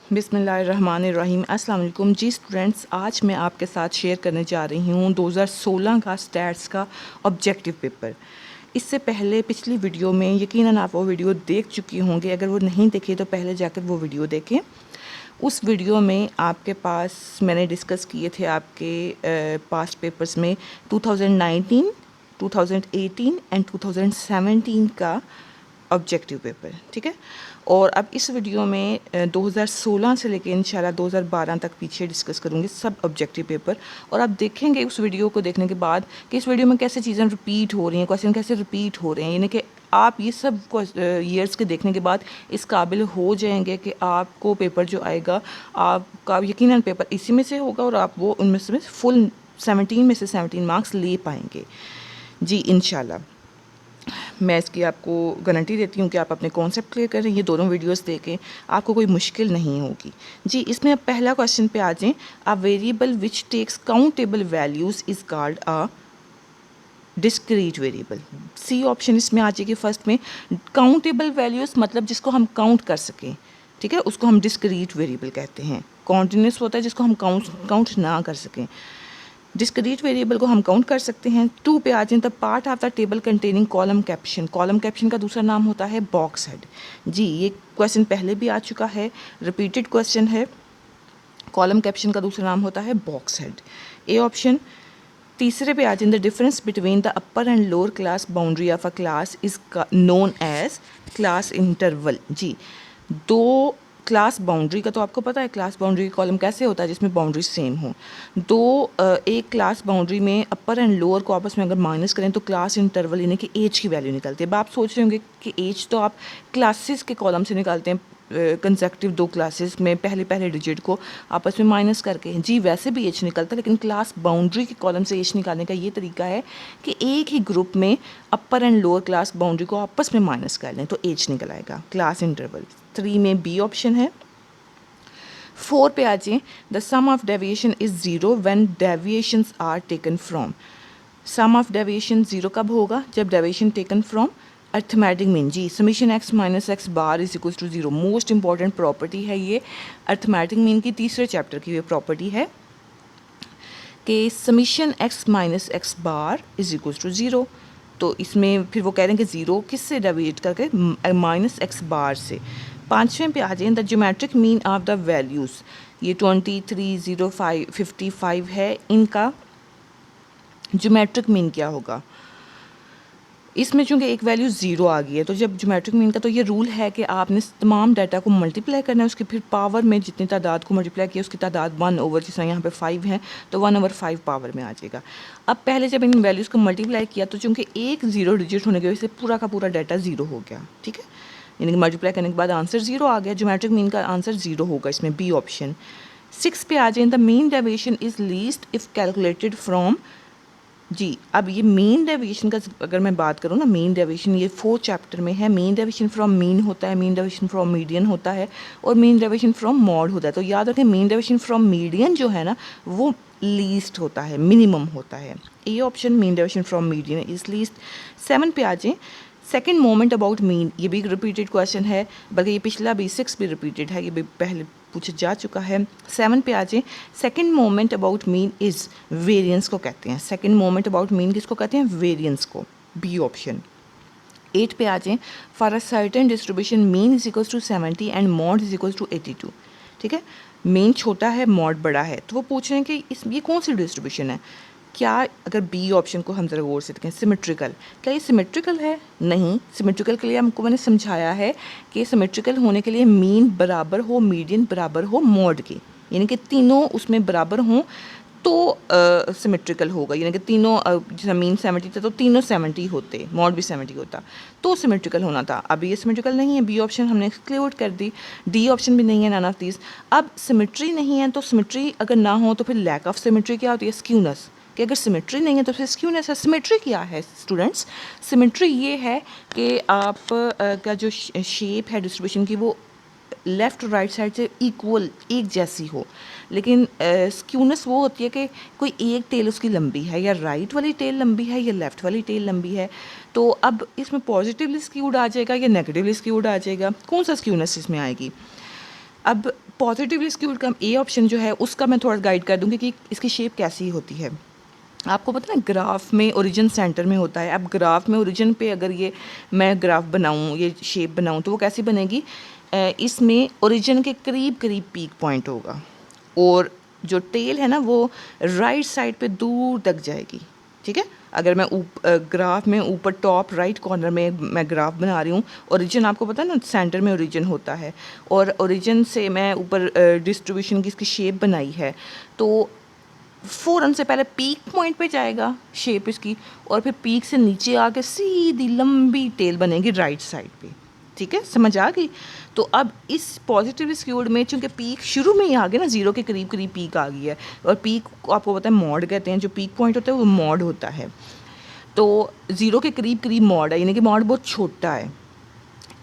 बिस्मिल्लाहिर्रहमानिर्रहीम। अस्सलाम वालेकुम जी स्टूडेंट्स, आज मैं आपके साथ शेयर करने जा रही हूँ 2016 का स्टैट्स का ऑब्जेक्टिव पेपर। इससे पहले पिछली वीडियो में यकीनन आप वो वीडियो देख चुकी होंगे। अगर वो नहीं देखे तो पहले जाकर वो वीडियो देखें। उस वीडियो में आपके पास मैंने डिस्कस किए थे आपके पास्ट पेपर्स में 2019, 2018 एंड 2017 का ऑब्जेक्टिव पेपर, ठीक है। और अब इस वीडियो में 2016 से लेकर इंशाल्लाह 2012 तक पीछे डिस्कस करूँगी सब ऑब्जेक्टिव पेपर। और आप देखेंगे उस वीडियो को देखने के बाद कि इस वीडियो में कैसे चीज़ें रिपीट हो रही हैं, क्वेश्चन कैसे रिपीट हो रहे हैं, यानी कि आप ये सब ईयर्स के देखने के बाद इस काबिल हो जाएंगे कि आपको पेपर जो आएगा आपका यकीनन पेपर इसी में से होगा और आप वो उनमें से फुल 17 में से 17 मार्क्स ले पाएंगे जी इंशाल्लाह। मैं इसकी आपको गारंटी देती हूँ कि आप अपने कॉन्सेप्ट क्लियर करें, ये दोनों वीडियोस देखें, आपको कोई मुश्किल नहीं होगी जी। इसमें अब पहला क्वेश्चन पे आ जाएं। A variable which takes countable values is called a discrete variable. C option इसमें आ जाएगी फर्स्ट में। काउंटेबल वैल्यूज़ मतलब जिसको हम काउंट कर सकें, ठीक है, उसको हम डिस्क्रीट वेरिएबल कहते हैं। कॉन्टिन्यूस होता है जिसको हम काउंट ना कर सकें। डिस्क्रीट वेरिएबल को हम काउंट कर सकते हैं। 2 पे आ जाए the part of the table containing column caption. Column caption का दूसरा नाम होता है बॉक्स हेड जी। ये क्वेश्चन पहले भी आ चुका है, रिपीटेड क्वेश्चन है। कॉलम कैप्शन का दूसरा नाम होता है बॉक्स हेड, ए ऑप्शन। तीसरे पे आ जाए the difference between the upper and lower class boundary of a class is known as class interval जी। दो क्लास बाउंड्री का तो आपको पता है, क्लास बाउंड्री कॉलम कैसे होता है जिसमें बाउंड्री सेम हो। एक क्लास बाउंड्री में अपर एंड लोअर को आपस में अगर माइनस करें तो क्लास इंटरवल यानी कि एज की वैल्यू निकलती है। अब आप सोच रहे होंगे कि एज तो आप क्लासेस के कॉलम से निकालते हैं, कंसेक्टिव दो क्लासेस में पहले पहले डिजिट को आपस में माइनस करके जी, वैसे भी एच निकलता है, लेकिन क्लास बाउंड्री के कॉलम से एच निकालने का ये तरीका है कि एक ही ग्रुप में अपर एंड लोअर क्लास बाउंड्री को आपस में माइनस कर लें तो एच निकल आएगा, क्लास इंटरवल। 3 में बी ऑप्शन है। 4 पे आ जाए the sum of deviation is zero when deviations are taken from. Sum of deviation zero कब होगा? जब deviation taken from arithmetic mean जी। Summation X minus X bar is equal to zero. Most important property है ये, arithmetic mean की तीसरे chapter की ये प्रॉपर्टी है कि summation X minus X bar is equal to zero. तो इसमें फिर वो कह रहे हैं कि ज़ीरो किससे डेविएट करके? माइनस एक्स बार से। 5वें पे आ जाए the geometric mean of the values. ये 23, 05, 55 है, इनका ज्योमेट्रिक मीन क्या होगा? इसमें चूंकि एक वैल्यू ज़ीरो आ गई है तो जब ज्योमेट्रिक मीन का तो ये रूल है कि आपने तमाम डाटा को मल्टीप्लाई करना है, उसकी फिर पावर में जितनी तादाद को मल्टीप्लाई किया उसकी तादाद 1/, जिस तरह यहाँ पे 5 है तो 1/5 पावर में आ जाएगा। अब पहले जब इन वैल्यूज़ को मल्टीप्लाई किया तो चूँकि एक ज़ीरो डिजिट होने की वजह से पूरा का पूरा डाटा ज़ीरो हो गया, ठीक है, यानी कि मल्टीप्लाई करने के बाद आंसर ज़ीरो आ गया। ज्योमेट्रिक मीन का आंसर ज़ीरो होगा इसमें, बी ऑप्शन। 6 पे आ जाए the mean deviation is least if calculated from जी। अब ये मीन डेविएशन का अगर मैं बात करूँ ना, मीन डेविएशन ये 4 चैप्टर में है। मीन डेविएशन फ्रॉम मीन होता है, मीन डेविएशन फ्रॉम मीडियन होता है और मीन डेविएशन फ्रॉम मॉड होता है। तो याद रखें मीन डेविएशन फ्रॉम मीडियन जो है ना वो लीस्ट होता है, मिनिमम होता है। A option, mean deviation from median is least. 7 पे आ जाए सेकेंड मोमेंट अबाउट मीन। ये भी रिपीटेड क्वेश्चन है, बल्कि ये पिछला भी 6 भी रिपीटेड है, ये भी पहले पूछा जा चुका है। 7 पे आ जाए second moment about mean is variance को कहते हैं। सेकेंड मोमेंट अबाउट मीन किसको कहते हैं? वेरिएंस को, बी ऑप्शन। 8 पे आ जाए for a certain distribution mean is equals to 70 and mode is equals to 82, ठीक है। मीन छोटा है, मॉड बड़ा है, तो वो पूछ रहे हैं कि ये कौन सी डिस्ट्रीब्यूशन है। क्या, अगर बी ऑप्शन को हम ज़रा गौर से देखें, सिमेट्रिकल, क्या ये सिमेट्रिकल है? नहीं। सिमेट्रिकल के लिए हमको मैंने समझाया है कि सिमेट्रिकल होने के लिए मीन बराबर हो, मीडियन बराबर हो मॉड के, यानी कि तीनों उसमें बराबर हों तो सिमेट्रिकल होगा, यानी कि तीनों जैसे मीन 70 था तो तीनों 70 होते, मॉड भी 70 होता तो सिमेट्रिकल होना था। अब ये सिमेट्रिकल नहीं है, बी ऑप्शन हमने एक्सक्लूड कर दी। डी ऑप्शन भी नहीं है, नन ऑफ दीज। अब सिमेट्री नहीं है तो सिमेट्री अगर ना हो तो फिर लैक ऑफ सिमेट्री क्या होती है? स्क्यूनेस। कि अगर सिमेट्री नहीं है तो फिर स्क्यूनेस है। सिमेट्री क्या है स्टूडेंट्स? सिमेट्री ये है कि आप का जो शेप है डिस्ट्रीब्यूशन की वो लेफ़्ट और राइट साइड से इक्वल, एक जैसी हो। लेकिन स्क्यूनेस वो होती है कि कोई एक टेल उसकी लंबी है, या राइट वाली टेल लंबी है या लेफ़्ट वाली टेल लंबी है। तो अब इसमें पॉजिटिवली स्क्यूड आ जाएगा या नेगेटिवली स्क्यूड आ जाएगा? कौन सा स्क्यूनेस इसमें आएगी? अब पॉजिटिवली स्क्यूड का ए ऑप्शन जो है उसका मैं थोड़ा गाइड कर दूँगी कि इसकी शेप कैसी होती है। आपको पता है ग्राफ में ओरिजिन सेंटर में होता है। अब ग्राफ में ओरिजिन पे अगर ये मैं ग्राफ बनाऊँ, ये शेप बनाऊँ, तो वो कैसी बनेगी? इसमें ओरिजिन के करीब करीब पीक पॉइंट होगा और जो टेल है ना वो राइट साइड पे दूर तक जाएगी। ठीक है, अगर मैं ग्राफ में ऊपर टॉप राइट कॉर्नर में मैं ग्राफ बना रही हूँ, ओरिजिन आपको पता है ना सेंटर में ओरिजिन होता है, और ओरिजिन से मैं ऊपर डिस्ट्रीब्यूशन की इसकी शेप बनाई है, तो फ़ौरन से पहले पीक पॉइंट पे जाएगा शेप इसकी, और फिर पीक से नीचे आके सीधी लंबी टेल बनेगी राइट साइड पे। ठीक है, समझ आ गई? तो अब इस पॉजिटिव स्क्यूड में चूँकि पीक शुरू में ही आ गया ना, ज़ीरो के करीब करीब पीक आ गई है, और पीक आपको पता है मॉड कहते हैं, जो पीक पॉइंट होता है वो मॉड होता है। तो ज़ीरो के करीब करीब मॉड है, यानी कि मॉड बहुत छोटा है।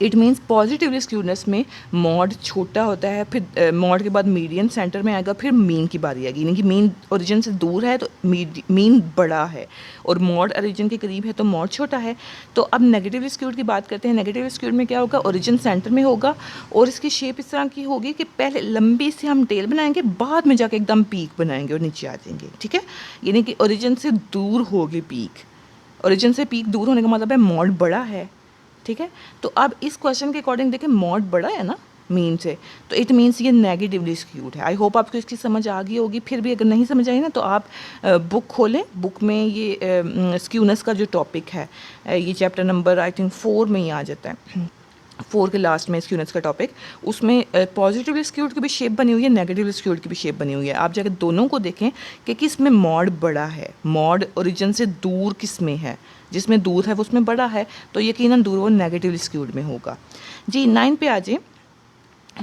इट मीन्स पॉजिटिव स्क्यूनेस में मॉड छोटा होता है, फिर मॉड के बाद मीडियन सेंटर में आएगा, फिर मीन की बारी आएगी, यानी कि मीन ओरिजिन से दूर है तो मीन बड़ा है, और मॉड ओरिजिन के करीब है तो मॉड छोटा है। तो अब नेगेटिव स्क्यूड की बात करते हैं। नेगेटिव स्क्यूड में क्या होगा? ओरिजिन सेंटर में होगा और इसकी शेप इस तरह की होगी कि पहले लंबी से हम टेल बनाएंगे, बाद में जाके एकदम पीक बनाएंगे और नीचे आ जाएंगे। ठीक है, यानी कि ओरिजिन से दूर होगी पीक। ओरिजिन से पीक दूर होने का मतलब है मॉड बड़ा है। ठीक है, तो अब इस क्वेश्चन के अकॉर्डिंग देखें, मॉड बड़ा है ना मीन से, तो इट मीन्स ये नेगेटिवली स्क्यूड है। आई होप आपको इसकी समझ आ गई होगी। फिर भी अगर नहीं समझ आई ना तो आप बुक खोलें, बुक में ये स्क्यूनेस का जो टॉपिक है, ये चैप्टर नंबर आई थिंक 4 में ही आ जाता है, 4 के लास्ट में स्क्यूनेस का टॉपिक, उसमें पॉजिटिव स्क्यूड की भी शेप बनी हुई है, नेगेटिव स्क्यूड की भी शेप बनी हुई है। आप जाकर दोनों को देखें कि किस में मॉड बड़ा है, मॉड ओरिजिन से दूर किस में है, जिसमें दूर है वो उसमें बड़ा है, तो यकीनन दूर वो नेगेटिव स्क्यूड में होगा। जी 9 पे आ जाए।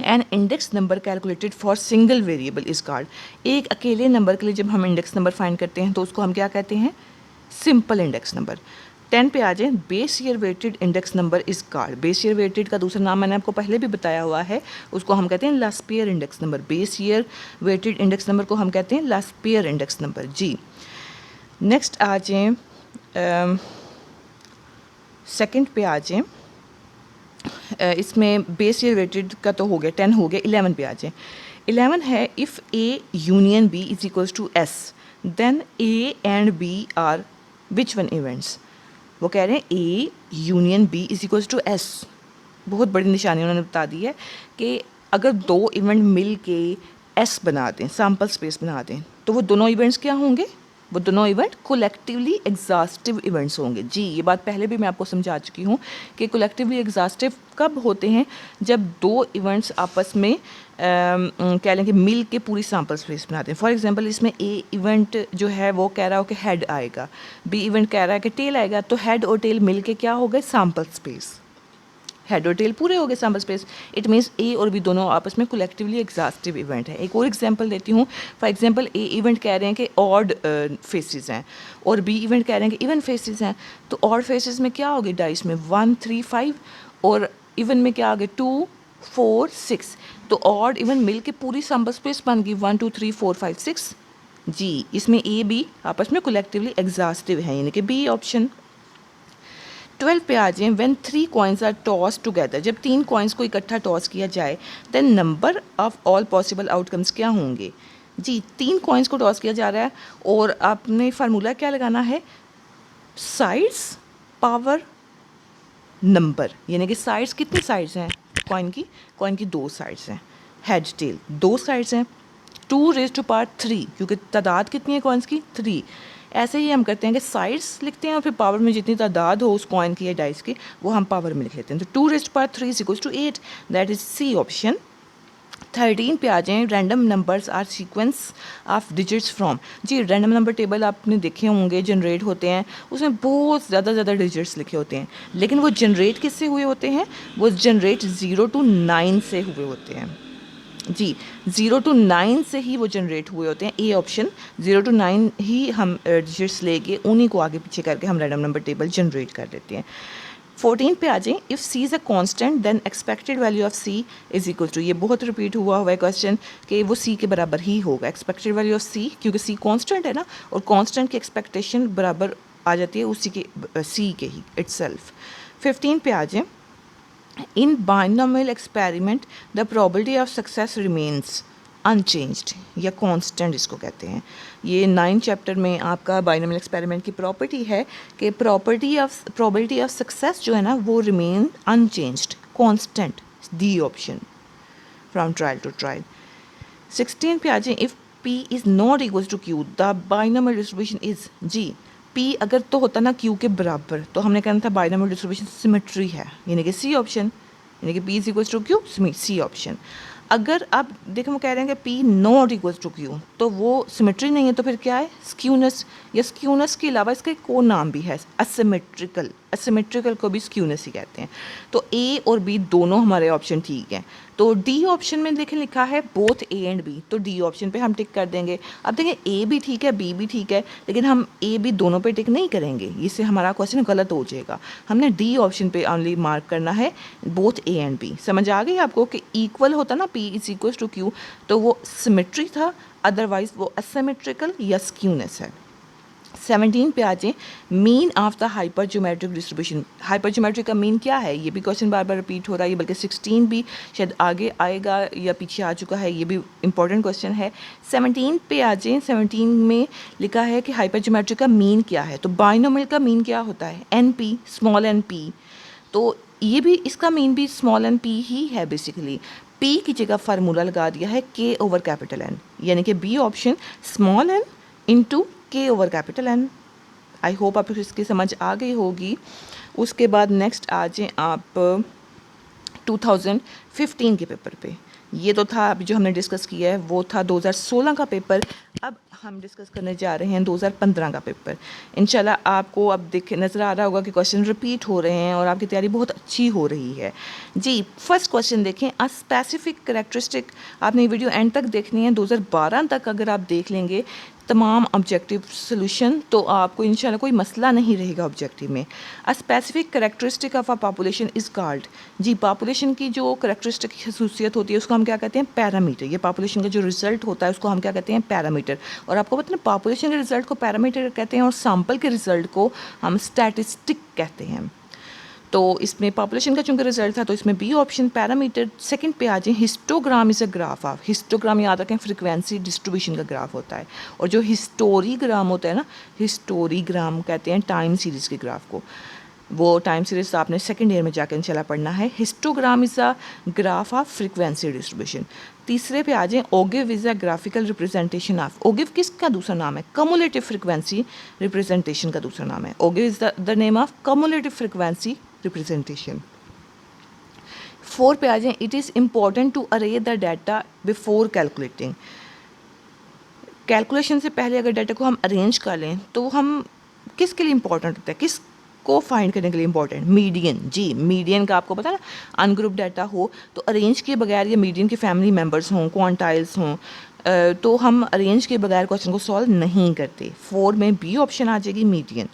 An index number calculated for single variable is called. एक अकेले नंबर के लिए जब हम इंडेक्स नंबर फाइंड करते हैं तो उसको हम क्या कहते हैं? Simple index number. 10 पे आ जाए। Base year weighted index number is called. Base year weighted का दूसरा नाम मैंने आपको पहले भी बताया हुआ है, उसको हम कहते हैं Laspeyres index number. Base year weighted index number को हम कहते हैं लास्पियर इंडेक्स नंबर। जी नेक्स्ट आ जाए, सेकंड पे आ जाए। इसमें बेस ईयर वेटेड का तो हो गया, 10 हो गया। 11 पे आ जाए। 11 है, if A union B is equals to S then A and B are which one events. वो कह रहे हैं A union B is equals to S. बहुत बड़ी निशानी उन्होंने बता दी है कि अगर दो इवेंट मिल के एस बना दें, सैम्पल स्पेस बना दें, तो वो दोनों इवेंट्स क्या होंगे? वो दोनों इवेंट कोलेक्टिवली एग्जॉस्टिव इवेंट्स होंगे। जी ये बात पहले भी मैं आपको समझा चुकी हूँ कि कोलेक्टिवली एग्जॉस्टिव कब होते हैं? जब दो इवेंट्स आपस में कह लें कि मिल के पूरी सैम्पल स्पेस बनाते हैं। फॉर एग्जांपल इसमें ए इवेंट जो है वो कह रहा हो कि हेड आएगा, बी इवेंट कह रहा है कि टेल आएगा, तो हेड और टेल मिल के क्या हो गए? Sample space. हेड और टेल पूरे हो गए सैम्पल स्पेस। इट मीन्स ए और बी दोनों आपस में कोलेक्टिवली एग्जॉस्टिव इवेंट है। एक और एग्जांपल देती हूँ। फॉर एग्जांपल ए इवेंट कह रहे हैं कि ऑड फेसेस हैं और बी इवेंट कह रहे हैं कि इवन फेसेस हैं, तो ऑड फेसेस में क्या होगी डाइस में? 1 3 5 और इवन में क्या आ गए? 2 4 6। तो ऑड इवन मिल के पूरी सैम्पल स्पेस बन गई 1 2 3 4 5 6। जी इसमें ए बी आपस में कोलेक्टिवली एग्जॉस्टिव है, यानी कि बी ऑप्शन। 12 पे आ जाएं। When 3 coins are toss together, जब 3 कॉइन्स को इकट्ठा टॉस किया जाए, then number of all possible outcomes क्या होंगे? जी 3 कॉइन्स को टॉस किया जा रहा है और आपने फार्मूला क्या लगाना है? साइड्स पावर नंबर, यानी कि साइड्स, कितनी साइड्स हैं कॉइन की? कॉइन की 2 साइड्स हैं, हेड टेल 2 साइड्स हैं। 2 रेज़ टू पावर 3, क्योंकि तादाद कितनी है कॉइन्स की? 3। ऐसे ही हम करते हैं कि साइड्स लिखते हैं और फिर पावर में जितनी तादाद हो उस कॉइन की या डाइस की वो हम पावर में लिख लेते हैं। तो 2 raise to power 3 is equals to 8, that is C option. 13 पे आ जाएं। Random numbers are sequence of digits from. जी रैंडम नंबर टेबल आपने देखे होंगे, जनरेट होते हैं, उसमें बहुत ज़्यादा डिजिट्स लिखे होते हैं, लेकिन वो जनरेट किससे हुए होते हैं? वो जनरेट 0 to 9 से हुए होते हैं। जी 0 to 9 से ही वो जनरेट हुए होते हैं। ए ऑप्शन, 0 to 9 ही हम डिजिट्स लेके उन्हीं को आगे पीछे करके हम रैंडम नंबर टेबल जनरेट कर लेते हैं। 14 पे आ जाएं। If C is a constant then expected value of C is equal to. ये बहुत रिपीट हुआ है क्वेश्चन कि वो सी के बराबर ही होगा। एक्सपेक्टेड वैल्यू ऑफ सी, क्योंकि सी कांस्टेंट है ना, और कांस्टेंट की एक्सपेक्टेशन बराबर आ जाती है उसी के सी के ही इटसेल्फ। 15 पे आ जाएं। In binomial experiment the probability of success remains unchanged या कांस्टेंट इसको कहते हैं। ये 9 चैप्टर में आपका बाइनोमियल एक्सपेरिमेंट की प्रॉपर्टी है कि प्रोबेबिलिटी ऑफ सक्सेस जो है ना वो remain unchanged constant, D option from trial to trial. 16 पे आ जाए, if P is not equal to Q the binomial distribution is जी। P अगर तो होता ना Q के बराबर तो हमने कहना था बाइनोमियल डिस्ट्रीब्यूशन सिमेट्री है, यानी कि C ऑप्शन, यानी कि P is equal to Q, C option. अगर अब देखो वो कह रहे हैं कि P not equal to Q तो वो सिमेट्री नहीं है, तो फिर क्या है, स्क्यूनेस। या स्क्यूनेस के अलावा इसका एक और नाम भी है, असिमेट्रिकल। असिमेट्रिकल को भी स्क्यूनेस ही कहते हैं। तो A और B दोनों हमारे ऑप्शन ठीक हैं। तो डी ऑप्शन में देखें लिखा है बोथ ए एंड बी, तो डी ऑप्शन पे हम टिक कर देंगे। अब देखें ए भी ठीक है बी भी ठीक है, लेकिन हम ए बी दोनों पे टिक नहीं करेंगे, इससे हमारा क्वेश्चन गलत हो जाएगा। हमने डी ऑप्शन पे ओनली मार्क करना है बोथ ए एंड बी। समझ आ गई आपको कि इक्वल होता ना P is equal to Q तो वो सिमेट्री था, अदरवाइज वो असिमेट्रिकल या स्क्यूनेस है। 17 पे आ जाए, mean of the hypergeometric distribution. Hyper geometric का मीन क्या है, ये भी क्वेश्चन बार बार रिपीट हो रहा है, बल्कि 16 भी शायद आगे आएगा या पीछे आ चुका है, ये भी इंपॉर्टेंट क्वेश्चन है। 17 पे आ जाए, 17 में लिखा है कि हाइपर ज्योमेट्रिक का मीन क्या है। तो बाइनोमियल का मीन क्या होता है, n p, small n p. तो ये भी इसका मीन भी स्मॉल एन पी ही है बेसिकली। पी की जगह फार्मूला लगा दिया है के ओवर कैपिटल एन, यानी कि B option small N into के over capital N. I hope आपको इसकी समझ आ गई होगी। उसके बाद नेक्स्ट आ जाएँ आप 2015 के पेपर पे। ये तो था अभी जो हमने डिस्कस किया है वो था 2016 का पेपर। अब हम डिस्कस करने जा रहे हैं 2015 का पेपर। इंशाल्लाह आपको अब देख नज़र आ रहा होगा कि क्वेश्चन रिपीट हो रहे हैं और आपकी तैयारी बहुत अच्छी हो रही है जी। फर्स्ट क्वेश्चन देखें, अ स्पेसिफिक कैरेक्टरिस्टिक। आपने ये वीडियो एंड तक देखनी है, 2012 तक अगर आप देख लेंगे तमाम ऑब्जेक्टिव सोल्यूशन तो आपको इंशाल्लाह कोई मसला नहीं रहेगा ऑब्जेक्टिव में। A specific characteristic of a population is called ji. Population की जो कैरेक्टरिस्टिक खसूसियत होती है उसको हम क्या कहते हैं, पैरामीटर। ये पॉपुलेशन का जो रिजल्ट होता है उसको हम क्या कहते हैं, पैरामीटर। और आपको पता है पॉपुलेशन के रिजल्ट को पैरामीटर कहते हैं और सैंपल के रिजल्ट को हम स्टैटिस्टिक कहते हैं। तो इसमें पॉपुलेशन का चूंकि रिजल्ट था तो इसमें बी ऑप्शन पैरामीटर। सेकंड पे आ जाए, histogram is a graph of. Histogram याद रखें फ्रीक्वेंसी डिस्ट्रीब्यूशन का ग्राफ होता है, और जो हिस्टोरीग्राम होता है ना, हिस्टोरीग्राम कहते हैं टाइम सीरीज़ के ग्राफ को। वो टाइम सीरीज आपने सेकंड ईयर में जाकर इंशाल्लाह पढ़ना है। Histogram is a graph of frequency distribution. तीसरे पे आ जाए, ogive is a graphical representation of. Ogive किसका दूसरा नाम है, कम्युलेटिव फ्रीक्वेंसी रिप्रेजेंटेशन का दूसरा नाम है। Ogive is the name of cumulative frequency representation. 4 पे आ जाए, it is important to array the data before calculating. Calculation से पहले अगर डाटा को हम अरेंज कर लें तो हम किसके लिए इंपॉर्टेंट होता है, किस को फाइंड करने के लिए इंपॉर्टेंट, मीडियन जी। मीडियन का आपको पता है ना, अनग्रुप डाटा हो तो अरेंज किए बगैर या मीडियन के फैमिली मेम्बर्स हों, क्वांटाइल्स हों, तो हम अरेंज के बगैर क्वेश्चन को सॉल्व नहीं करते। 4 में बी ऑप्शन आ जाएगी, मीडियन।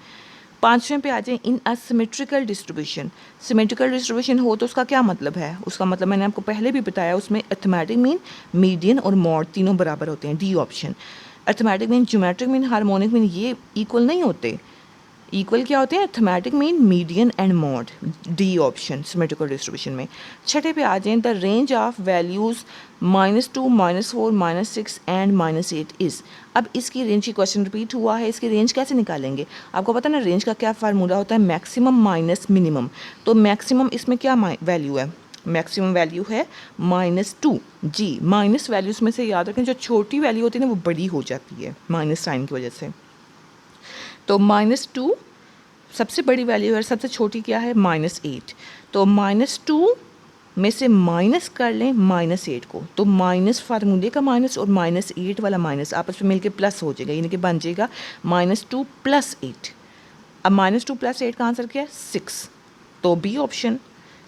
5वें पे आ जाए, इन असिमेट्रिकल डिस्ट्रीब्यूशन। सिमेट्रिकल डिस्ट्रीब्यूशन हो तो उसका क्या मतलब है, उसका मतलब मैंने आपको पहले भी बताया, उसमें अर्थमेटिक मीन, मीडियन और मॉड तीनों बराबर होते हैं, D option. Arithmetic mean, geometric mean, harmonic mean ये इक्वल नहीं होते। इक्वल क्या होते हैं, arithmetic mean, median and mod, D option symmetrical distribution में। 6 पे आ जाएं, the range of values -2, -4, -6 and -8 is. अब इसकी रेंज की क्वेश्चन रिपीट हुआ है, इसकी रेंज कैसे निकालेंगे। आपको पता है ना रेंज का क्या फार्मूला होता है, मैक्सिमम माइनस मिनिमम। तो मैक्सिमम इसमें क्या वैल्यू है, मैक्सिमम वैल्यू है -2 जी। माइनस वैल्यूज़ में से याद रखें जो छोटी वैल्यू होती है ना वो बड़ी हो जाती है माइनस साइन की वजह से। तो -2 सबसे बड़ी वैल्यू है, सबसे छोटी क्या है, -8। तो -2 में से माइनस कर लें -8 को, तो माइनस फार्मूले का माइनस और -8 वाला माइनस आपस में मिलके प्लस हो जाएगा, यानी कि बन जाएगा -2 + 8। अब -2 + 8 का आंसर क्या है, 6। तो बी ऑप्शन,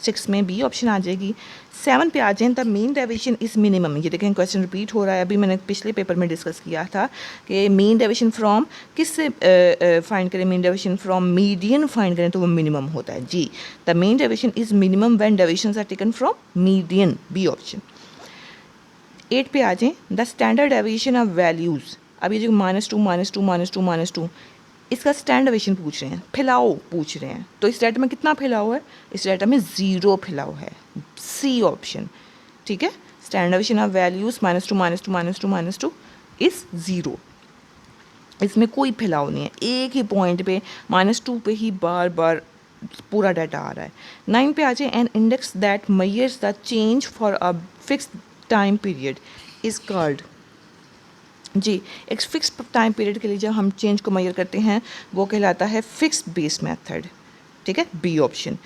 6 में बी ऑप्शन आ जाएगी। 7 पे आ जाए, the mean deviation is minimum. ये देखें क्वेश्चन रिपीट हो रहा है, अभी मैंने पिछले पेपर में डिस्कस किया था कि मीन डेविएशन फ्रॉम किससे फाइंड करें, mean deviation from median find करें तो वो मिनिमम होता है जी। The mean deviation is minimum when deviations are taken from median, B option. 8 पे आ जाए, the standard deviation of values. अब ये जो -2 -2 -2 -2 -2 इसका स्टैंड डेविएशन पूछ रहे हैं, फैलाव पूछ रहे हैं, तो इस डाटा में कितना फैलाव है, इस डाटा में 0 फैलाव है, सी ऑप्शन, ठीक है। Stand deviation of values -2 -2 -2 -2 is 0, इसमें कोई फैलाव नहीं है, एक ही पॉइंट पे -2 पे ही बार बार पूरा डाटा आ रहा है। 9 पे आ जाए, an index that measures the change for a fixed time period is called, जी एक फिक्स टाइम पीरियड के लिए जब हम चेंज को मेजर करते हैं वो कहलाता है फिक्स्ड बेस मेथड, ठीक है, बी ऑप्शन।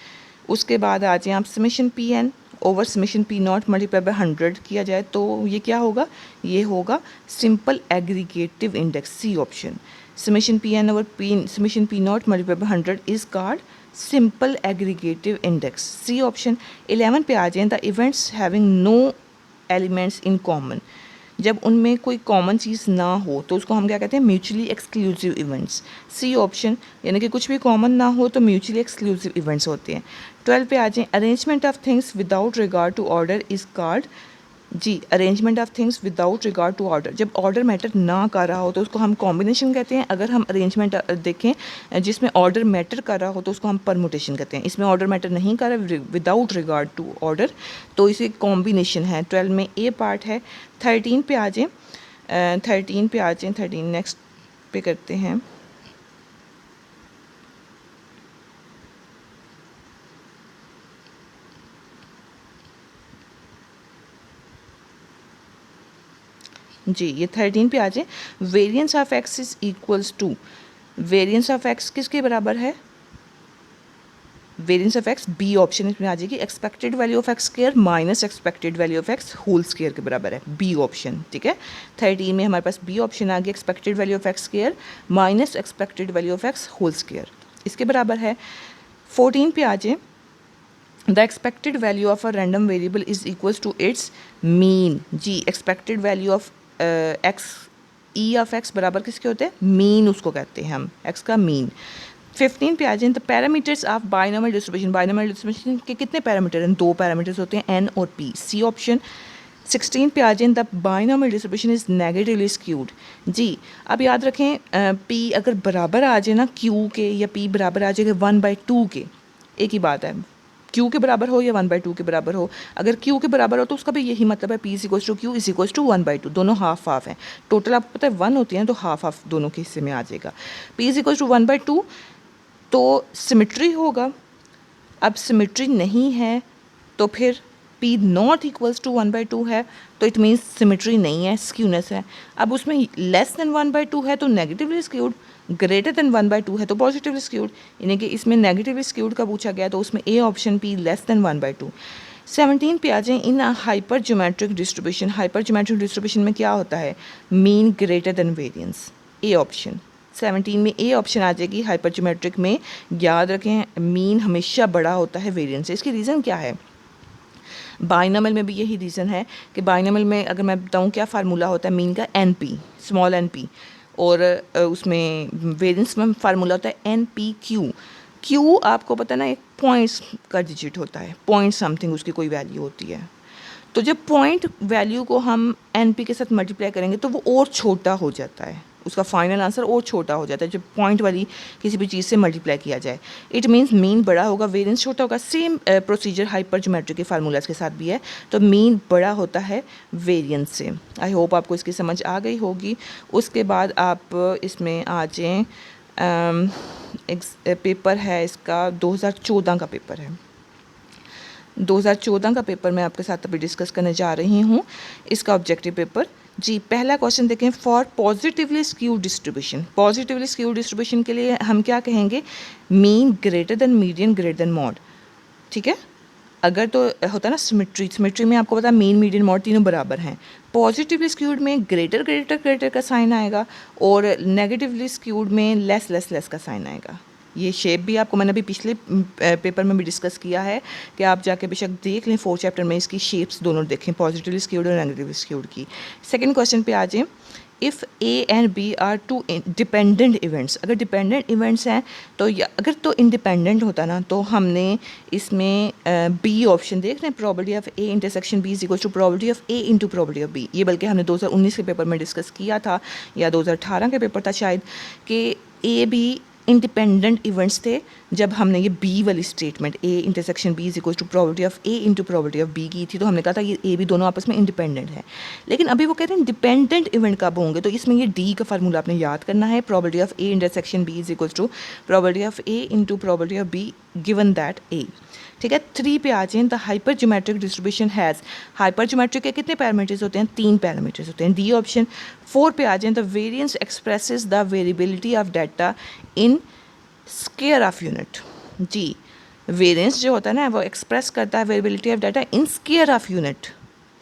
उसके बाद आ जाए आप summation P N over summation P naught multiply by 100 किया जाए तो ये क्या होगा, ये होगा simple aggregative index, C option. Summation P N over P summation P naught multiply by 100 is called simple aggregative index, C option. 11 पे आ जाए, the events having no elements in common, जब उनमें कोई कॉमन चीज़ ना हो तो उसको हम क्या कहते हैं, mutually exclusive events, C option. यानी कि कुछ भी कॉमन ना हो तो म्यूचुअली एक्सक्लूसिव इवेंट्स होते हैं। 12 पे आ जाएं, arrangement of things without regard to order is called, जी arrangement of things without regard to order, जब ऑर्डर मैटर ना कर रहा हो तो उसको हम कॉम्बिनेशन कहते हैं। अगर हम अरेंजमेंट देखें जिसमें ऑर्डर मैटर कर रहा हो तो उसको हम परमुटेशन कहते हैं। इसमें ऑर्डर मैटर नहीं कर रहा, विदाउट रिगार्ड टू ऑर्डर, तो इसे कॉम्बिनेशन है। 12 में ए पार्ट है। 13 पे आ जाएँ, 13 पे आ जाएँ, 13 नेक्स्ट पे करते हैं। जी ये 13 पे आ जाए, variance of X is equals to, variance of X किसके बराबर है, variance of X B option इसमें आ जाएगी, expected value of X square minus expected value of X whole square के बराबर है, बी ऑप्शन, ठीक है। 13 में हमारे पास बी ऑप्शन आ गया, expected value of X square minus expected value of X whole square, इसके बराबर है। 14 पे आ जाए, the expected value of a random variable is equals to its mean, जी expected value of X, E of X बराबर किसके होते हैं, मीन उसको कहते हैं हम, एक्स का मीन। 15 पे आ जाए, the parameters of binomial distribution, binomial distribution के कितने पैरामीटर हैं, 2 पैरामीटर्स होते हैं, एन और पी, सी ऑप्शन। 16 पे आ जाए, the binomial distribution is negatively skewed, जी अब याद रखें पी अगर बराबर आ जाए ना क्यू के, या पी बराबर आ जाएगा 1/2 के, एक ही बात है, क्यू के बराबर हो या 1/2 के बराबर हो, अगर क्यू के बराबर हो तो उसका भी यही मतलब है, P is equals to Q is equals to 1/2, दोनों हाफ हाफ हैं, टोटल आपको पता है 1 होती है तो हाफ हाफ दोनों के हिस्से में आ जाएगा। पी इज इक्वल्स टू 1/2 तो सिमेट्री होगा, अब सिमेट्री नहीं है तो फिर पी नॉट इक्वल्स टू 1/2 है तो इट मीन्स सिमेट्री नहीं है, स्क्यूनेस है। अब उसमें लेस देन 1/2 है तो नेगेटिवली स्क्यूड, ग्रेटर देन 1/2 है तो पॉजिटिवली स्क्यूड, यानी कि इसमें नेगेटिवली स्क्यूड का पूछा गया तो उसमें A option P less than 1/2। 17 पे आ जाए, in hypergeometric distribution, hypergeometric distribution में क्या होता है, mean greater than variance, A option. 17 में ए ऑप्शन आ जाएगी, हाइपर ज्योमेट्रिक में याद रखें मीन हमेशा बड़ा होता है वेरिएंस से। इसकी रीज़न क्या है, बाइनोमियल में भी यही रीज़न है कि बाइनोमियल में अगर मैं बताऊँ क्या फार्मूला होता है मीन का, n p, small n p, और उसमें वेरिएंस में फार्मूला होता है एन पी क्यू। क्यू आपको पता है ना, एक पॉइंट्स का डिजिट होता है, पॉइंट समथिंग उसकी कोई वैल्यू होती है, तो जब पॉइंट वैल्यू को हम एन पी के साथ मल्टीप्लाई करेंगे तो वो और छोटा हो जाता है, उसका फाइनल आंसर और छोटा हो जाता है जब पॉइंट वाली किसी भी चीज़ से मल्टीप्लाई किया जाए। इट मीन्स मीन बड़ा होगा, वेरिएंस छोटा होगा। सेम प्रोसीजर हाइपर ज्योमेट्रिक के फार्मूलाज के साथ भी है, तो मीन बड़ा होता है वेरिएंस से। आई होप आपको इसकी समझ आ गई होगी। उसके बाद आप इसमें आ जाएँ, पेपर है इसका 2014 का पेपर है, 2014 का पेपर मैं आपके साथ अभी डिस्कस करने जा रही हूँ, इसका ऑब्जेक्टिव पेपर। जी पहला क्वेश्चन देखें, for positively skewed distribution, positively skewed distribution के लिए हम क्या कहेंगे, mean greater then median greater than mod, ठीक है। अगर तो होता है ना सिमेट्री, सिमेट्री में आपको पता है मीन मीडियन मॉड तीनों बराबर हैं। पॉजिटिवली स्क्यूड में ग्रेटर ग्रेटर ग्रेटर का साइन आएगा और नेगेटिवली स्क्यूड में लेस लेस लेस का साइन आएगा। ये शेप भी आपको मैंने अभी पिछले पेपर में भी डिस्कस किया है कि आप जाके बेशक देख लें, 4 चैप्टर में इसकी शेप्स दोनों देखें, पॉजिटिवली स्क्यूड और नेगेटिवली स्क्यूड की। सेकंड क्वेश्चन पे आ जाए, if A and B are two dependent events, अगर डिपेंडेंट इवेंट्स हैं तो अगर तो इंडिपेंडेंट होता ना तो हमने इसमें बी ऑप्शन देख रहे हैं, probability of A intersection B is equal to probability of A into probability of B, ये बल्कि हमने 2019 के पेपर में डिस्कस किया था या 2018 के पेपर था शायद, कि ए बी इंडिपेंडेंट इवेंट्स थे जब हमने ये बी वाली statement A intersection B is equal to probability of A into probability of B की थी, तो हमने कहा था ये ए बी दोनों आपस में इंडिपेंडेंट है। लेकिन अभी वो कह रहे हैं डिपेंडेंट इवेंट कब होंगे, तो इसमें ये डी का फार्मूला आपने याद करना है, probability of A intersection B is equal to probability of A into probability of B given that A. ठीक है, 3 पे आ जाए, the hypergeometric distribution has, hypergeometric के कितने पैरामीटर्स होते हैं, 3 पैरामीटर्स होते हैं, डी ऑप्शन। 4 पे आ जाए, the variance expresses the variability of data in square of unit. जी, वेरिएंस जो होता है ना वो एक्सप्रेस करता है variability of data in square of unit,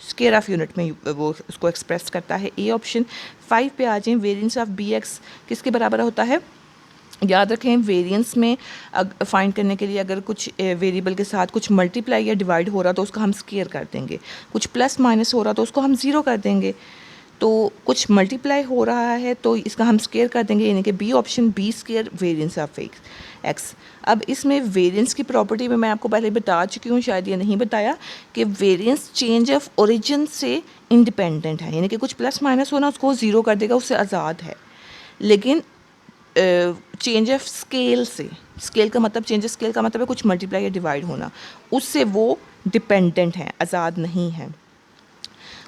square of unit में वो उसको एक्सप्रेस करता है, ए ऑप्शन। 5 पे आ जाए, वेरिएंस ऑफ बी एक्स किसके बराबर होता है, याद रखें वेरिएंस में फाइंड करने के लिए अगर कुछ वेरिएबल के साथ कुछ मल्टीप्लाई या डिवाइड हो रहा तो उसका हम स्क्वायर कर देंगे, कुछ प्लस माइनस हो रहा तो उसको हम ज़ीरो कर देंगे, तो कुछ मल्टीप्लाई हो रहा है तो इसका हम स्क्वायर कर देंगे, यानी कि B option, B square variance of X. अब इसमें वेरिएंस की प्रॉपर्टी में मैं आपको पहले बता चुकी हूँ, शायद ये नहीं बताया, कि वेरिएंस चेंज ऑफ ओरिजिन से इंडिपेंडेंट है, यानी कि कुछ प्लस माइनस होना उसको ज़ीरो कर देगा, उससे आज़ाद है। लेकिन चेंज ऑफ स्केल से, स्केल का मतलब, चेंज ऑफ स्केल का मतलब है कुछ मल्टीप्लाई या डिवाइड होना, उससे वो डिपेंडेंट है, आज़ाद नहीं है,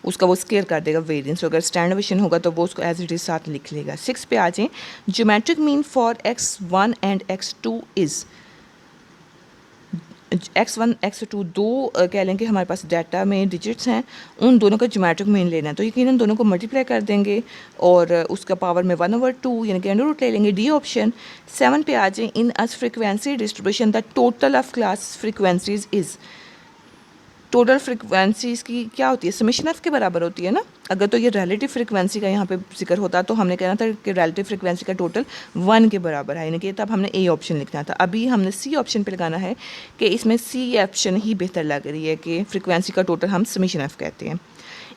उसका वो स्केयर कर देगा वेरिएंस। अगर स्टैंडर्ड वेरिएशन होगा तो वो उसको एज इट इज़ साथ लिख लेगा। 6 पे आ जाएं, geometric mean for x1 and x2 is, x1 x2 दो कह लें कि हमारे पास डाटा में डिजिट्स हैं, उन दोनों का ज्योमेट्रिक मीन लेना है, तो यकीनन दोनों को मल्टीप्लाई कर देंगे और उसका पावर में 1/2 यानी कि अंडर रूट ले लेंगे, डी ऑप्शन। 7 पे आ जाए, in us frequency distribution the total of class frequencies is, total frequencies की क्या होती है, समेशन एफ के बराबर होती है ना। अगर तो ये रिलेटिव फ्रिक्वेंसी का यहाँ पे जिक्र होता तो हमने कहना था कि रिलेटिव फ्रिक्वेंसी का टोटल 1 के बराबर है, यानी कि तब हमने ए ऑप्शन लिखना था। अभी हमने सी ऑप्शन पे लगाना है कि इसमें सी ऑप्शन ही बेहतर लग रही है कि फ्रिक्वेंसी का टोटल हम समेशन एफ कहते हैं।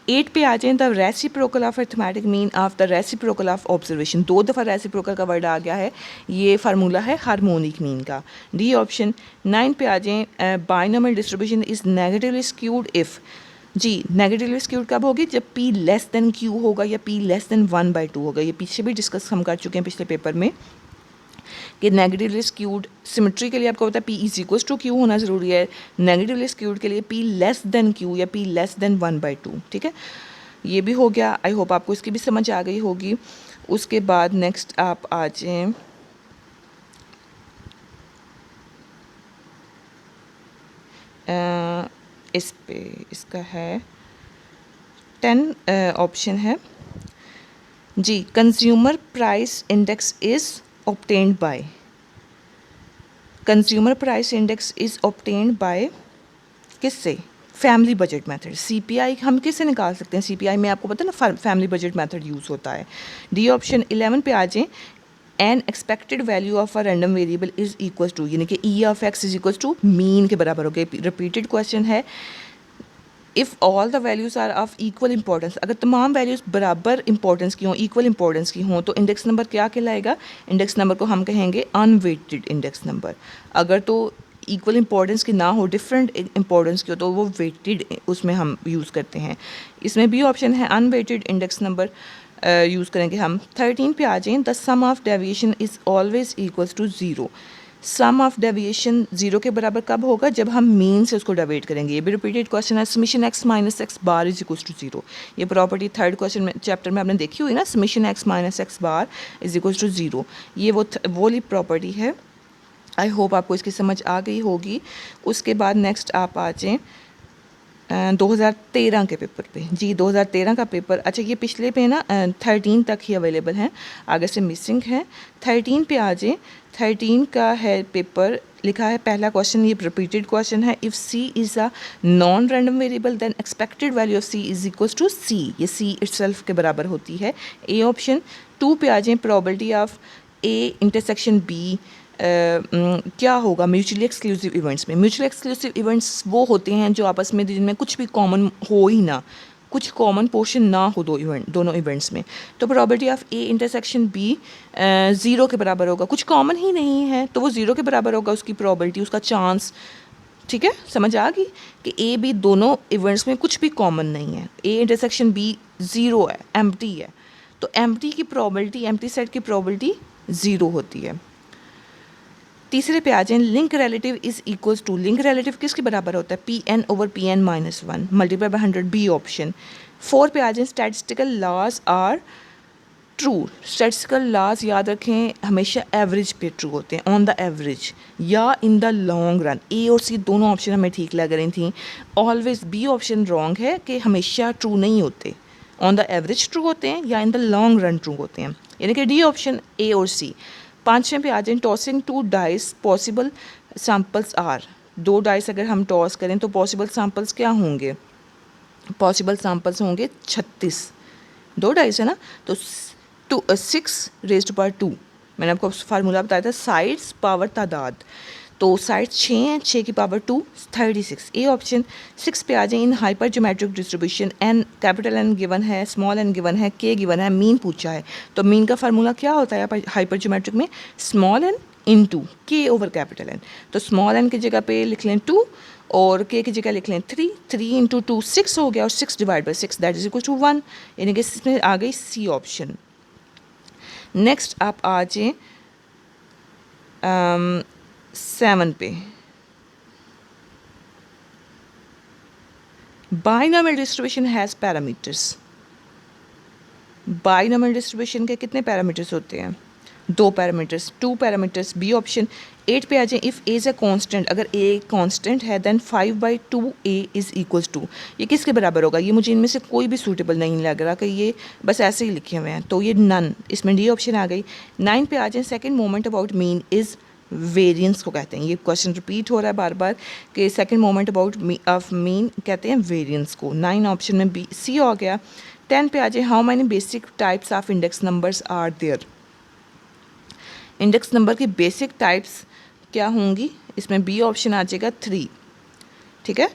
8 पे आ जाएं, the reciprocal of arithmetic mean of the reciprocal of observation, 2 दफ़ा रेसिप्रोकल का वर्ड आ गया है, ये फार्मूला है हार्मोनिक मीन का, डी ऑप्शन। 9 पे आ जाएं, binomial distribution is negatively skewed if, जी नेगेटिवली स्क्यूड कब होगी, जब p लेस देन q होगा या p लेस देन 1/2 होगा। ये पीछे भी डिस्कस हम कर चुके हैं पिछले पेपर में कि नेगेटिवली स्क्यूड सिमेट्री के लिए आपको पता है p is equals to q होना ज़रूरी है, नेगेटिवली स्क्यूड के लिए p लेस देन q या p लेस देन 1/2। ठीक है, ये भी हो गया। आई होप आपको इसकी भी समझ आ गई होगी। उसके बाद नेक्स्ट आप आ जाएं, इस पे इसका है 10 ऑप्शन है जी। Consumer price index is obtained by, consumer price index is obtained by किससे, फैमिली बजट मेथड। सीपीआई हम किससे निकाल सकते हैं, सीपीआई में आपको पता है ना फैमिली बजट मेथड यूज़ होता है, डी ऑप्शन। 11 पे आ जाएं, an expected value of a random variable is equal to, यानी कि E of X is equal to mean के बराबर हो गया। रिपीटेड क्वेश्चन है, if all the values are of equal importance, अगर तमाम वैल्यूज़ बराबर इंपॉर्टेंस की हों, इक्वल इंपॉर्टेंस की हों, तो इंडेक्स नंबर क्या कहलाएगा, इंडेक्स नंबर को हम कहेंगे अनवेटेड इंडेक्स नंबर। अगर तो इक्वल इंपॉर्टेंस की ना हो, डिफरेंट इंपॉर्टेंस की हो, तो वो वेटेड उसमें हम यूज़ करते हैं। इसमें भी ऑप्शन है अनवेटेड इंडेक्स नंबर यूज़ करेंगे हम। 13 पे आ जाएं, the sum of deviation is always equals to 0, sum of deviation 0 के बराबर कब होगा, जब हम मीन से उसको डेविएट करेंगे। ये भी रिपीटेड क्वेश्चन है। Summation X minus X bar is equals to 0, ये प्रॉपर्टी 3rd क्वेश्चन में चैप्टर में आपने देखी हुई ना, summation X minus X bar is equals to 0, ये वो वाली प्रॉपर्टी है। आई होप आपको इसकी समझ आ गई होगी। उसके बाद नेक्स्ट आप आ जाएँ 2013 के पेपर पे जी। 2013 का पेपर, अच्छा ये पिछले पे ना 13 तक ही अवेलेबल हैं, आगे से मिसिंग है। 13 पे आ जाए, 13 का है पेपर, लिखा है पहला क्वेश्चन, ये रिपीटेड क्वेश्चन है, if C is a non random variable then expected value of C is equals to C, ये सी इटसेल्फ के बराबर होती है, ए ऑप्शन। 2 पे आ जाए, probability of A intersection B क्या होगा म्यूचुअली एक्सक्लूसिव इवेंट्स में। म्यूचुअली एक्सक्लूसिव इवेंट्स वो होते हैं जो आपस में जिनमें कुछ भी कॉमन हो ही ना, कुछ कॉमन पोर्शन ना हो दोनों इवेंट्स में, तो probability of A intersection B 0 के बराबर होगा। कुछ कॉमन ही नहीं है तो वो 0 के बराबर होगा उसकी प्रोबेबिलिटी, उसका चांस। ठीक है, समझ आ गई कि ए बी दोनों इवेंट्स में कुछ भी कॉमन नहीं है, ए इंटरसेक्शन बी 0 है, एम्प्टी है, तो एम्प्टी की प्रोबेबिलिटी, एम्प्टी सेट की प्रोबेबिलिटी ज़ीरो होती है। तीसरे पे आ जाएं, link relative is equals to, link relative किसके बराबर होता है, Pn over Pn minus 1 multiply by 100, B option. 4 पे आ जाएं, statistical laws are true, statistical laws याद रखें हमेशा एवरेज पे ट्रू होते हैं, ऑन द एवरेज या इन द लॉन्ग रन। ए और सी दोनों ऑप्शन हमें ठीक लग रही थी, ऑलवेज बी ऑप्शन रॉन्ग है कि हमेशा ट्रू नहीं होते, ऑन द एवरेज ट्रू होते हैं या in the long run true होते हैं, यानी कि डी ऑप्शन ए और सी। पाँचवें पे आ जाए, tossing two dice possible samples are, दो डाइस अगर हम टॉस करें तो पॉसिबल सैम्पल्स क्या होंगे, पॉसिबल सैम्पल्स होंगे 36, दो डाइस है ना, तो 6 रेज़्ड पावर 2, मैंने आपको फार्मूला बताया था, साइड्स पावर तादाद, तो साइड 6 हैं, 6 की पावर 2 36, ए ऑप्शन। 6 पे आ जाए, in hypergeometric distribution N, capital N given है, स्मॉल एन गिवन है, के गिवन है, मीन पूछा है, तो मीन का फार्मूला क्या होता है हाइपर ज्योमेट्रिक में, स्मॉल एन इंटू के ओवर कैपिटल एन, तो स्मॉल एन की जगह पे लिख लें 2 और के की जगह लिख लें 3, 3 इंटू 2 6 हो गया, और 6 divide by 6 that is equal to 1, यानी कि इसमें आ गई सी ऑप्शन। नेक्स्ट आप आ जाए 7 पे, binomial distribution has parameters, binomial distribution के कितने पैरामीटर्स होते हैं, 2 पैरामीटर्स, 2 पैरामीटर्स, बी ऑप्शन। 8 पे आ जाए, if A is a constant, अगर ए कांस्टेंट है then 5/2a is equals to, ये किसके बराबर होगा, ये मुझे इनमें से कोई भी सूटेबल नहीं लग रहा कि ये बस ऐसे ही लिखे हुए हैं, तो ये नन, इसमें डी ऑप्शन आ गई। 9 पे आ जाए, second moment about mean is variance को कहते हैं, ये क्वेश्चन रिपीट हो रहा है बार बार कि second moment about of mean कहते हैं वेरिएंस को, 9 ऑप्शन में बी सी हो गया। 10 पे आ जाए, how many basic types of index numbers are there, index number की बेसिक टाइप्स क्या होंगी, इसमें बी ऑप्शन आ जाएगा 3, ठीक है।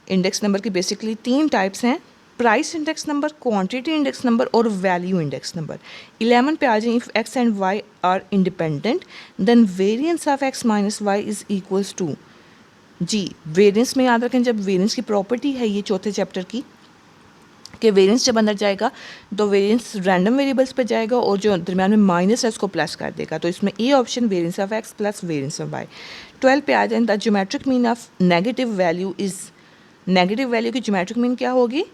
इंडेक्स नंबर की बेसिकली 3 टाइप्स हैं, price index number, quantity index number और वैल्यू इंडेक्स नंबर। 11 पे आ जाए, if X and Y are independent then variance of X minus Y is equals to, जी वेरिएंस में याद रखें जब वेरिएंस की प्रॉपर्टी है ये चौथे चैप्टर की, कि वेरिएंस जब अंदर जाएगा तो वेरिएंस रैंडम वेरिएबल्स पे जाएगा और जो दरम्यान में माइनस है उसको प्लस कर देगा, तो इसमें A option variance of X plus variance of Y. 12 पे आ जाए, the geometric mean of negative value is, negative value की ज्योमेट्रिक मीन क्या होगी,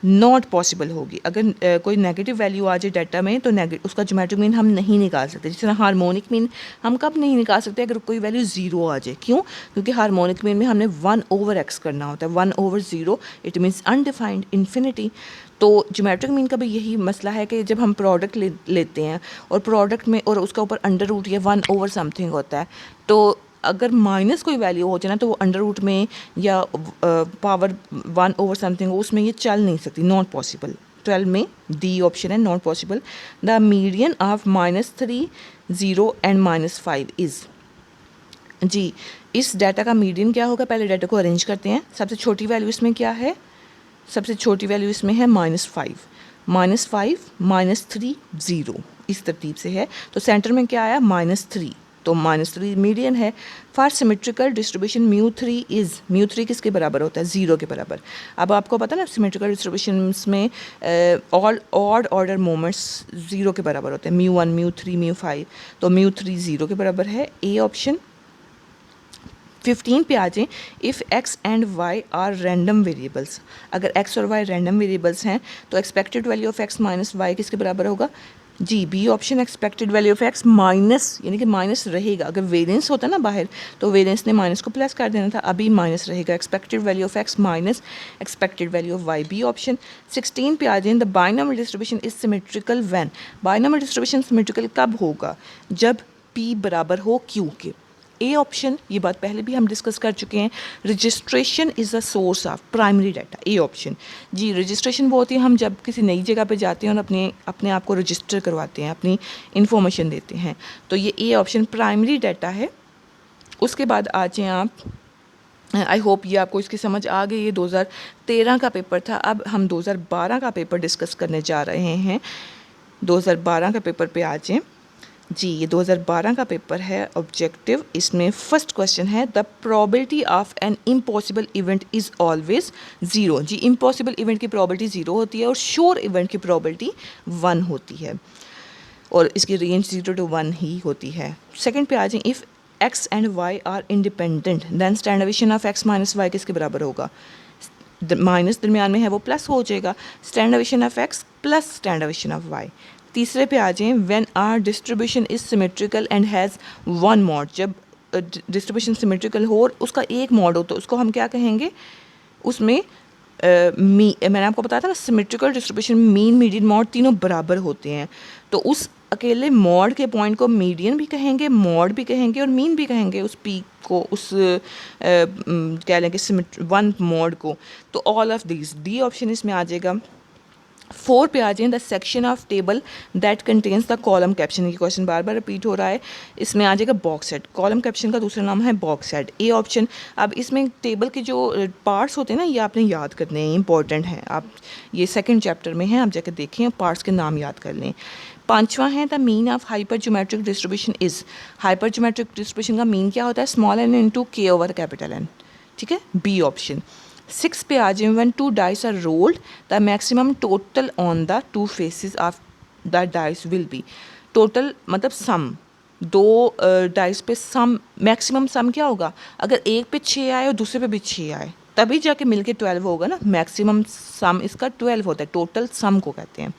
नॉट पॉसिबल होगी, अगर कोई नेगेटिव वैल्यू आ जाए डाटा में तो उसका ज्योमेट्रिक मीन हम नहीं निकाल सकते, जिस तरह हार्मोनिक मीन हम कब नहीं निकाल सकते, अगर कोई वैल्यू 0 आ जाए, क्यों, क्योंकि हार्मोनिक मीन में हमने 1/x करना होता है, 1/0 इट मीन्स अनडिफाइंड इन्फिनिटी। तो ज्योमेट्रिक मीन का भी यही मसला है कि जब हम प्रोडक्ट लेते हैं और प्रोडक्ट में और उसका ऊपर अंडर रूट या 1 ओवर समथिंग होता है, तो अगर माइनस कोई वैल्यू हो जाए ना तो वो अंडर रूट में या पावर 1 ओवर समथिंग हो, उसमें ये चल नहीं सकती, नॉट पॉसिबल। 12 में डी ऑप्शन है, not possible. The median of -3, 0 and -5 is, जी इस डाटा का मीडियन क्या होगा, पहले डाटा को अरेंज करते हैं, सबसे छोटी वैल्यू इसमें क्या है, सबसे छोटी वैल्यू इसमें है -5, -3, 0 इस तरतीब से है, तो सेंटर में क्या आया -3, तो -3 मीडियन है। फॉर सिमेट्रिकल डिस्ट्रीब्यूशन म्यू3 किसके बराबर होता है, 0 के बराबर। अब आपको पता है ना सिमेट्रिकल डिस्ट्रीब्यूशन में ऑल ऑड ऑर्डर मोमेंट्स 0 के बराबर होते हैं, μ1 μ3 μ5, तो म्यू3 0 के बराबर है, ए ऑप्शन। 15 पे आ जाएं, if X and Y are random variables, अगर एक्स और वाई रैंडम वेरिएबल्स हैं तो expected value of X minus Y किसके बराबर होगा, जी B option, expected value of X minus, यानी कि माइनस रहेगा, अगर वेरिएंस होता ना बाहर तो वेरिएंस ने माइनस को प्लस कर देना था, अभी माइनस रहेगा, expected value of X minus expected value of Y, B option. 16 पे आ जाए, the binomial distribution is symmetrical when, binomial distribution symmetrical कब होगा, जब पी बराबर हो क्यू के, ए ऑप्शन। ये बात पहले भी हम डिस्कस कर चुके हैं, registration is a source of primary data, A option. जी रजिस्ट्रेशन वो होती है हम जब किसी नई जगह पे जाते हैं और अपने आप को रजिस्टर करवाते हैं, अपनी इंफॉर्मेशन देते हैं, तो ये ए ऑप्शन प्राइमरी डाटा है। उसके बाद आ जाएँ आप, आई होप ये आपको इसकी समझ आ गई, ये 2013 का पेपर था, अब हम 2012 का पेपर डिस्कस करने जा रहे हैं। 2012 का पेपर पे आ जाएँ, जी ये 2012 का पेपर है ऑब्जेक्टिव, इसमें फर्स्ट क्वेश्चन है, the probability of an impossible event is always 0, जी इम्पॉसिबल इवेंट की प्रोबेबिलिटी 0 होती है और श्योर इवेंट की प्रोबेबिलिटी 1 होती है। और इसकी रेंज 0 to 1 ही होती है। सेकंड पे आ जाए, if x and y are independent then standard of x minus Y किसके बराबर होगा? माइनस दरमियान में है वो प्लस हो जाएगा, standard of x plus standard of y। तीसरे पे आ जाएं, when are distribution is symmetrical and has one mode, जब डिस्ट्रीब्यूशन सिमेट्रिकल हो और उसका एक मॉड हो तो उसको हम क्या कहेंगे? उसमें मैंने आपको बताया था ना, symmetrical distribution mean median mode तीनों बराबर होते हैं, तो उस अकेले मॉड के पॉइंट को मीडियन भी कहेंगे, मॉड भी कहेंगे और मीन भी कहेंगे, उस पीक को, उस कह लें कि वन मॉड को। तो all of these, D option इसमें आ जाएगा। 4 पे आ जाए, the section of table that contains the column caption. ये क्वेश्चन बार बार रिपीट हो रहा है, इसमें आ जाएगा बॉक्स सेट। कॉलम कैप्शन का दूसरा नाम है बॉक्स सेट, ए ऑप्शन। अब इसमें टेबल के जो पार्ट्स होते हैं ना, ये आपने याद करने हैं, इंपॉर्टेंट हैं। आप ये सेकंड चैप्टर में हैं, आप जाकर देखें, पार्ट्स के नाम याद कर लें। पांचवा है, the mean of hypergeometric distribution is. Hypergeometric distribution का मीन क्या होता है? स्मॉल एन इंटू के ओवर कैपिटल एन, ठीक है, बी ऑप्शन। 6 पे आ जाए, when 2 dice are rolled the maximum total on the 2 faces of the dice will be. Total मतलब सम, 2 डाइस पे सम, मैक्सिमम सम क्या होगा? अगर एक पे 6 आए और दूसरे पे भी 6 आए तभी जाके मिलके 12 होगा ना। मैक्सिमम सम इसका 12 होता है, टोटल सम को कहते हैं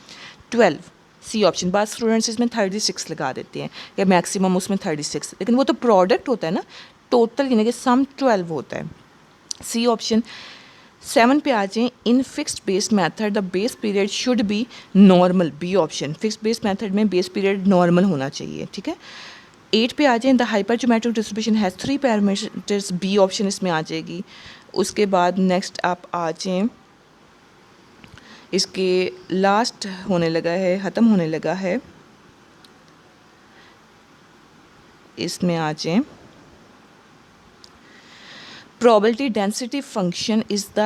12, सी ऑप्शन। बाद स्टूडेंट्स इसमें 36 लगा देते हैं कि मैक्सिमम उसमें 36, लेकिन वो तो प्रोडक्ट होता है ना, टोटल यानी कि सम 12 होता है, सी ऑप्शन। 7 पे आ जाएँ, in fixed based method the base period should be normal, B option. Fixed based method में बेस पीरियड नॉर्मल होना चाहिए, ठीक है। 8 पे आ जाएँ, the hypergeometric distribution has 3 parameters, B option इसमें आ जाएगी। उसके बाद नेक्स्ट आप आ जाएँ, इसके लास्ट होने लगा है, ख़त्म होने लगा है, इसमें आ जाएँ, probability density function is the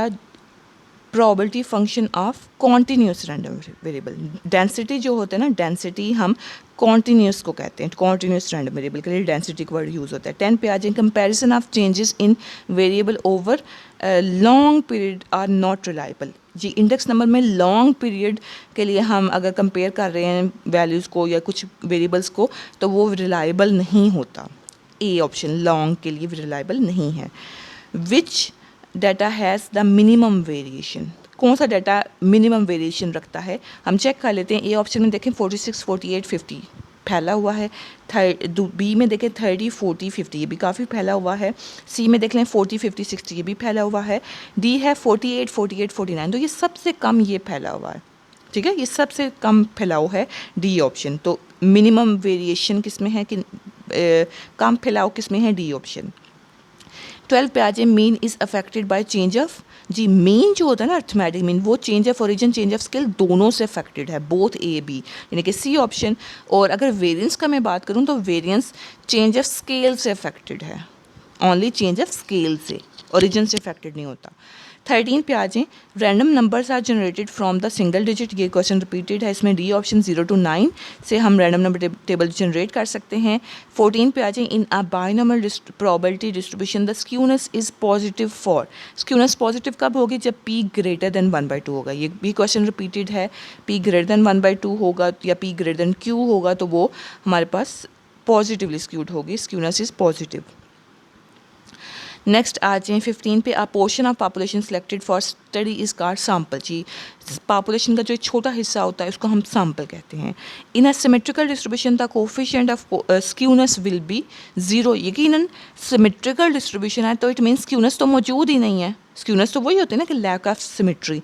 probability function of continuous random variable। Density जो होता है ना, डेंसिटी हम कॉन्टीन्यूस को कहते हैं, कॉन्टीन्यूस रैंडम वेरिएबल के लिए डेंसिटी का वर्ड यूज़ होता है। 10 पे आ जाए, comparison of changes in variable over long period are not reliable. जी, इंडेक्स नंबर में लॉन्ग पीरियड के लिए हम अगर कंपेयर कर रहे हैं वैल्यूज़ को या कुछ वेरिएबल्स को, तो वो रिलायबल नहीं होता, ए ऑप्शन, लॉन्ग के लिए रिलायबल नहीं है। Which data has the minimum variation, कौन सा डाटा मिनिमम वेरिएशन रखता है? हम चेक कर लेते हैं। ए ऑप्शन में देखें 46, 48, 50 फैला हुआ है। बी में देखें 30, 40, 50, ये भी काफ़ी फैला हुआ है। सी में देख लें 40, 50, 60, ये भी फैला हुआ है। डी है 48, 48, 49, तो ये सबसे कम ये फैला हुआ है, ठीक है, ये सबसे कम फैलाव है डी ऑप्शन। तो मिनिमम वेरिएशन किस में है कि कम फैलाव किस में है? D option. 12 पे आ जाए, mean is affected by change of. जी, मीन जो होता है ना, अर्थमेटिक मीन, वो change of origin, change of scale दोनों से अफेक्टेड है, बोथ ए बी, यानी कि सी ऑप्शन। और अगर वेरिएंस का मैं बात करूँ तो वेरिएंस चेंज ऑफ स्केल से अफेक्टेड है, ओनली चेंज ऑफ स्केल से, ओरिजिन से अफेक्टेड नहीं होता। 13 पे आ जाएँ, random numbers are generated from the single digit, ये क्वेश्चन रिपीटेड है, इसमें डी ऑप्शन 0 to 9 से हम रैंडम नंबर टेबल जनरेट कर सकते हैं। 14 पे आ जाएँ, in a binomial probability distribution the skewness is positive for. Skewness positive कब होगी? जब p ग्रेटर देन 1/2 होगा, ये भी क्वेश्चन रिपीटेड है। p ग्रेटर देन 1/2 होगा या p ग्रेटर देन q होगा तो वो हमारे पास पॉजिटिवली स्क्यूड होगी, स्क्यूनेस इज़ पॉजिटिव। नेक्स्ट आ जाए 15 पे, a portion of population selected for study is called sample. जी, पॉपुलेशन का जो छोटा हिस्सा होता है उसको हम सैम्पल कहते हैं। In a symmetrical distribution the coefficient of skewness will be 0। यकीनन सिमेट्रिकल डिस्ट्रीब्यूशन है तो इट मीन्स स्क्यूनेस तो मौजूद ही नहीं है। स्क्यूनेस तो वही होती है ना कि लैक ऑफ सिमेट्री।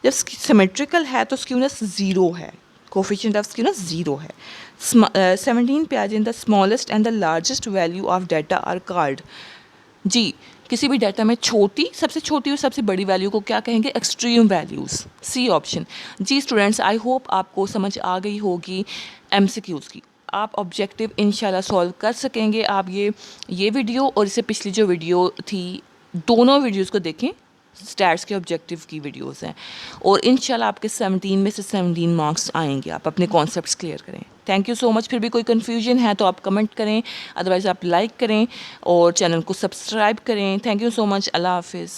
जब सिमेट्रिकल है तो स्क्यूनेस 0 है, कोफिशिएंट ऑफ स्क्यूनेस 0 है। 17 पे आ जाए, the smallest and the largest value of data are called. जी, किसी भी डाटा में सबसे छोटी और सबसे बड़ी वैल्यू को क्या कहेंगे? Extreme values, C option. जी स्टूडेंट्स, आई होप आपको समझ आ गई होगी एमसीक्यूज़ की। आप ऑब्जेक्टिव इंशाल्लाह सॉल्व कर सकेंगे। आप ये वीडियो और इससे पिछली जो वीडियो थी, दोनों वीडियोज़ को देखें, स्टैट्स के ऑब्जेक्टिव की वीडियोस हैं, और इंशाल्लाह आपके 17 में से 17 मार्क्स आएंगे। आप अपने कॉन्सेप्ट्स क्लियर करें। Thank you so much. फिर भी कोई कन्फ्यूजन है तो आप कमेंट करें, अदरवाइज़ आप लाइक करें और चैनल को सब्सक्राइब करें। Thank you so much. Allah हाफिज़।